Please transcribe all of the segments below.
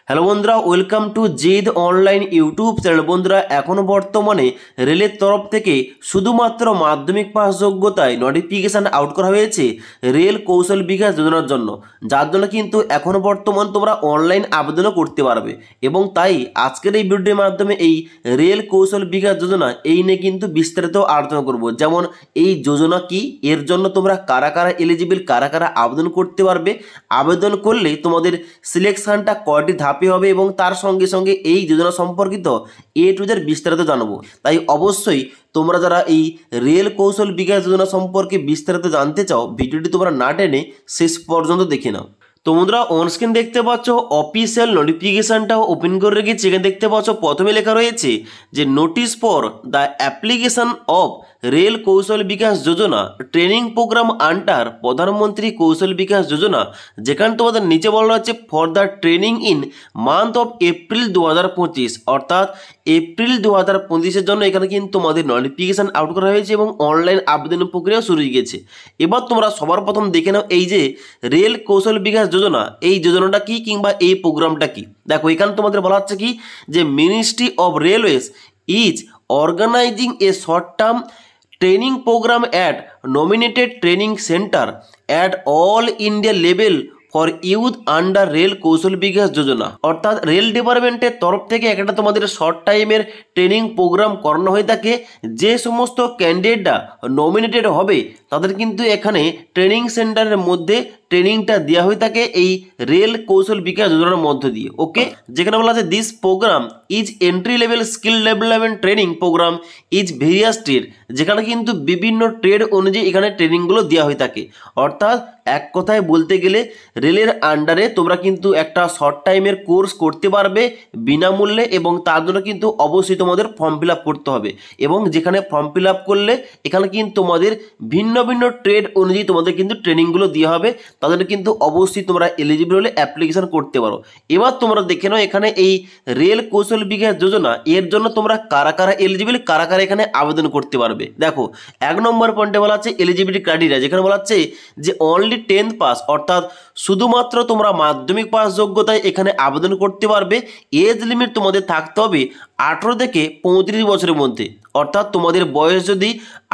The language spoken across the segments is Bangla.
হ্যালো বন্ধুরা, welcome to Gide online YouTube channel. বন্ধুরা, এখনও বর্তমানে রেলের তরফ থেকে শুধুমাত্র মাধ্যমিক পাস যোগ্যতায় নোটিফিকেশান আউট করা হয়েছে রেল কৌশল বিকাশ যোজনার জন্য, যার জন্য কিন্তু এখনও বর্তমান তোমরা অনলাইন আবেদনও করতে পারবে। এবং তাই আজকের এই ভিডিওর মাধ্যমে এই রেল কৌশল বিকাশ যোজনা এই নিয়ে কিন্তু বিস্তারিত আলোচনা করব। যেমন এই যোজনা কি, এর জন্য তোমরা কারা কারা এলিজিবল, কারা কারা আবেদন করতে পারবে, আবেদন করলে তোমাদের সিলেকশনটা কয়টি ধাপে হবে এবং তার সঙ্গে সঙ্গে এই যোজনা সম্পর্কিত এ টু জেড বিস্তারিত জানবো। তাই অবশ্যই তোমরা যারা এই রেল কৌশল বিকাশ যোজনা সম্পর্কে বিস্তারিত জানতে চাও, ভিডিওটি তোমরা না টেনে শেষ পর্যন্ত দেখে নাও। তো বন্ধুরা, অনস্ক্রিন দেখতে পাচ্ছ অফিসিয়াল নোটিফিকেশানটাও ওপেন করে রেখেছি। এখানে দেখতে পাচ্ছ প্রথমে লেখা রয়েছে যে notice for the application of rail Kaushal Vikas Yojana training programme under প্রধানমন্ত্রী কৌশল বিকাশ যোজনা, যেখানে তোমাদের নিচে বলা হচ্ছে for the training in month of April 2025, অর্থাৎ এপ্রিল 2025-এর জন্য এখানে কিন্তু তোমাদের নোটিফিকেশান আউট করা হয়েছে এবং অনলাইন আবেদন প্রক্রিয়া শুরু হয়ে গেছে। এবার তোমরা সবার প্রথম দেখে নাও এই যে রেল কৌশল বিকাশ যোজনা, এই যোজনাটা কি কিংবা এই প্রোগ্রামটা কি। দেখো, এখানে তোমাদের বলা হচ্ছে কি যে Ministry of Railways is organizing a short term training programme at nominated training centre at all India level for youth under Rail Kaushal Vikas যোজনা। অর্থাৎ রেল ডিপার্টমেন্টের তরফ থেকে একটা তোমাদের শর্ট টাইমের ট্রেনিং প্রোগ্রাম করানো হয়ে থাকে। যে সমস্ত ক্যান্ডিডেটরা নমিনেটেড হবে তাদের কিন্তু এখানে ট্রেনিং সেন্টারের মধ্যে ট্রেনিংটা দেওয়া হয়ে থাকে এই রেল কৌশল বিকাশ যোজনার মধ্য দিয়ে। ওকে, যেখানে বলা আছে this programme is entry level skill development training programme is various trade, যেখানে কিন্তু বিভিন্ন ট্রেড অনুযায়ী এখানে ট্রেনিংগুলো দেওয়া হয়ে থাকে। অর্থাৎ এক কথায় বলতে গেলে রেলের আন্ডারে তোমরা কিন্তু একটা শর্ট টাইমের কোর্স করতে পারবে বিনামূল্যে, এবং তার জন্য কিন্তু অবশ্যই তোমাদের ফর্ম ফিল আপ করতে হবে। এবং যেখানে ফর্ম ফিল আপ করলে এখানে কিন্তু তোমাদের ভিন্ন ভিন্ন ট্রেড অনুযায়ী তোমাদের কিন্তু ট্রেনিংগুলো দেওয়া হবে। তাদের কিন্তু অবশ্যই তোমরা এলিজিবল হলে অ্যাপ্লিকেশন করতে পারো। এবার তোমরা দেখে নাও এখানে এই রেল কৌশল বিকাশ যোজনা, এর জন্য তোমরা কারা কারা এলিজিবল, কারা কারা এখানে আবেদন করতে পারবে। দেখো, 1 নম্বর পয়েন্টে বলা আছে এলিজিবিলিটি ক্রাইটেরিয়া, যেখানে বলা হচ্ছে যে অনলি 10th পাস, অর্থাৎ শুধুমাত্র তোমরা মাধ্যমিক পাস যোগ্যতায় এখানে আবেদন করতে পারবে। এজ লিমিট তোমাদের থাকতে হবে 18 থেকে 35 বছরের মধ্যে। অর্থাৎ তোমাদের বয়স যদি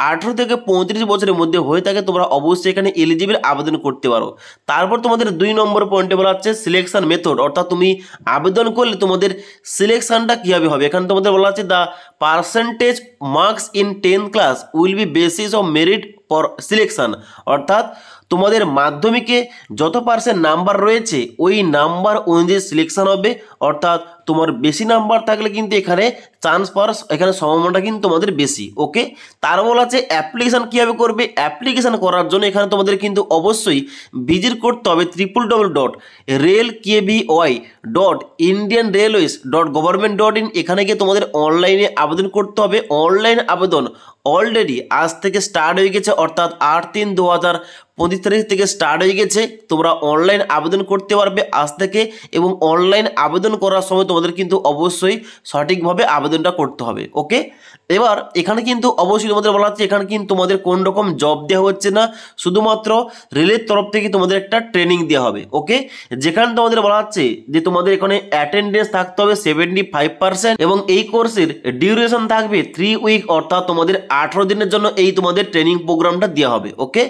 18 থেকে 35 বছরের মধ্যে হয়ে থাকে তোমরা অবশ্যই এখানে এলিজিবল আবেদন করতে পারো। তারপর তোমাদের 2 নম্বর পয়েন্টে বলা হচ্ছে সিলেকশন মেথড, অর্থাৎ তুমি আবেদন করলে তোমাদের সিলেকশনটা কীভাবে হবে। এখানে তোমাদের বলা হচ্ছে the percentage marks in 10th class will be basis of merit for selection, অর্থাৎ তোমাদের মাধ্যমিকে যত পার্সেন্ট নাম্বার রয়েছে ওই নাম্বার অনুযায়ী সিলেকশন হবে। অর্থাৎ তোমার বেশি নাম্বার থাকলে কিন্তু এখানে চান্স পাওয়ার এখানে সম্ভাবনাটা কিন্তু তোমাদের বেশি। ওকে, তার বলা আছে অ্যাপ্লিকেশান কীভাবে করবে। অ্যাপ্লিকেশান করার জন্য এখানে তোমাদের কিন্তু অবশ্যই ভিজিট করতে হবে www.railkby.indianrailways.government.in, এখানে গিয়ে তোমাদের অনলাইনে আবেদন করতে হবে। অনলাইন আবেদন অলরেডি আজ থেকে স্টার্ট হয়ে গেছে, অর্থাৎ 8/3/2025 তারিখ থেকে স্টার্ট হয়ে গেছে। তোমরা অনলাইন আবেদন করতে পারবে আজ থেকে, এবং অনলাইন আবেদন করার সময় তোমাদের কিন্তু অবশ্যই সঠিকভাবে আবেদনটা করতে হবে। ওকে, এবার এখানে কিন্তু অবশ্যই তোমাদের বলা হচ্ছে এখানে কিন্তু তোমাদের কোন রকম জব দেওয়া হচ্ছে না, শুধুমাত্র রেলের তরফ থেকে তোমাদের একটা ট্রেনিং দেওয়া হবে। ওকে, যেখানে তোমাদের বলা হচ্ছে যে তোমাদের এখানে অ্যাটেন্ডেন্স থাকতে হবে 75%, এবং এই কোর্সের ডিউরেশন থাকবে 3 উইক, অর্থাৎ তোমাদের 18 দিনের জন্য এই তোমাদের ট্রেনিং প্রোগ্রামটা দেওয়া হবে। ওকে,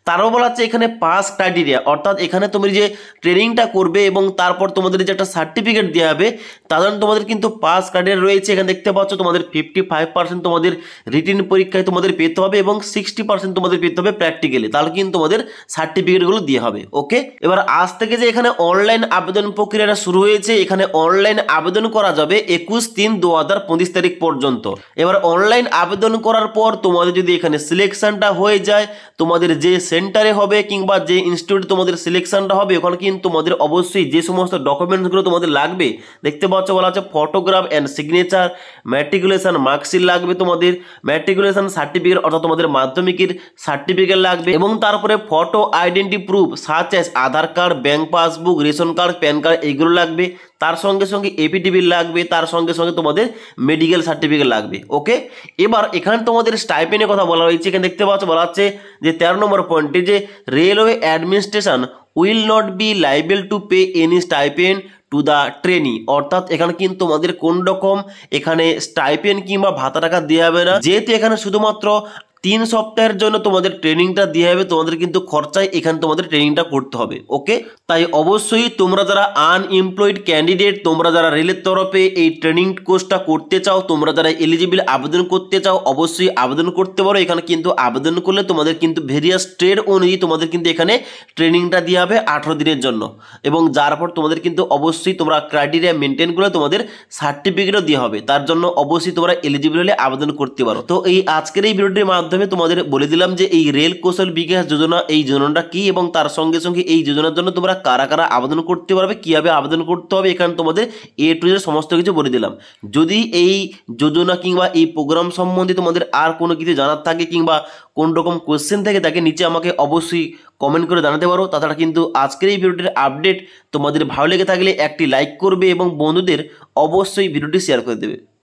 তারও বলা হচ্ছে এখানে পাস ক্রাইটেরিয়া, অর্থাৎ এখানে তুমি যে ট্রেনিংটা করবে এবং তারপর তোমাদের যে একটা সার্টিফিকেট দেওয়া হবে তার জন্য তোমাদের কিন্তু পাস ক্রাইটেরিয়া রয়েছে। এখানে দেখতে পাচ্ছ তোমাদের 55% তোমাদের রিটেন পরীক্ষায় তোমাদের পেতে হবে এবং 60% তোমাদের পেতে হবে প্র্যাকটিক্যালি, তাহলে কিন্তু তোমাদের সার্টিফিকেটগুলো দিয়ে হবে। ওকে, এবার আজ থেকে যে এখানে অনলাইন আবেদন প্রক্রিয়াটা শুরু হয়েছে, এখানে অনলাইন আবেদন করা যাবে 21/3/2025 তারিখ পর্যন্ত। এবার অনলাইন আবেদন করার পর তোমাদের যদি এখানে সিলেকশনটা হয়ে যায়, তোমাদের যে সেন্টারে হবে কিংবা যে ইনস্টিটিউটে তোমাদের সিলেকশনটা হবে ওখানে কিন্তু তোমাদের অবশ্যই যে সমস্ত ডকুমেন্টসগুলো তোমাদের লাগবে দেখতে পাচ্ছ বলা আছে photograph and signature, matriculation marksheet লাগবে, তোমাদের ম্যাট্রিকুলেশন সার্টিফিকেট অর্থাৎ তোমাদের মাধ্যমিকের সার্টিফিকেট লাগবে, এবং তারপরে photo identity proof such as Aadhaar card, bank passbook, ration card, PAN card এইগুলো লাগবে। তার সঙ্গে সঙ্গে এপিডিবিল লাগবে, তার সঙ্গে সঙ্গে তোমাদের মেডিকেল সার্টিফিকেট লাগবে। ওকে, এবার এখানে তোমাদের স্টাইপেন্ডের কথা বলা হয়েছে। এখানে দেখতে পাচ্ছ বলা হচ্ছে যে 13 নম্বর পয়েন্টে যে railway administration will not be liable to pay any stipend to the trainee, অর্থাৎ এখানে কিন্তু তোমাদের কোন রকম এখানে স্টাইপেন্ড কিংবা ভাতা টাকা দেওয়া হবে না, যেহেতু এখানে শুধুমাত্র 3 সপ্তাহের জন্য তোমাদের ট্রেনিংটা দেওয়া হবে, তোমাদের কিন্তু খরচায় এখানে তোমাদের ট্রেনিংটা করতে হবে। ওকে, তাই অবশ্যই তোমরা যারা আনএমপ্লয়েড ক্যান্ডিডেট, তোমরা যারা রেলের তরফে এই ট্রেনিং কোর্সটা করতে চাও, তোমরা যারা এলিজিবল আবেদন করতে চাও, অবশ্যই আবেদন করতে পারো। এখানে কিন্তু আবেদন করলে তোমাদের কিন্তু ভেরিয়াস ট্রেড অনুযায়ী তোমাদের কিন্তু এখানে ট্রেনিংটা দেওয়া হবে 18 দিনের জন্য, এবং যার পর তোমাদের কিন্তু অবশ্যই তোমরা ক্রাইটেরিয়া মেনটেন করে তোমাদের সার্টিফিকেটও দেওয়া হবে। তার জন্য অবশ্যই তোমরা এলিজিবল হলে আবেদন করতে পারো। তো এই আজকের এই ভিডিওটির মাধ্যমে তোমাদের বলে দিলাম যে এই রেল কৌশল বিকাশ যোজনা, এই যোজনাটা কি এবং তার সঙ্গে সঙ্গে এই যোজনার জন্য তোমরা কারা কারা আবেদন করতে পারবে, কিভাবে আবেদন করতে হবে, এখানে তোমাদের এ টু জেড সমস্ত কিছু বলে দিলাম। যদি এই যোজনা কিংবা এই প্রোগ্রাম সম্বন্ধে তোমাদের আর কোনো কিছু জানার থাকে কিংবা কোন রকম কোয়েশ্চেন থেকে তাকে নিচে আমাকে অবশ্যই কমেন্ট করে জানাতে পারো। তাছাড়া কিন্তু আজকের এই ভিডিওটির আপডেট তোমাদের ভালো লেগে থাকলে একটি লাইক করবে এবং বন্ধুদের অবশ্যই ভিডিওটি শেয়ার করে দেবে।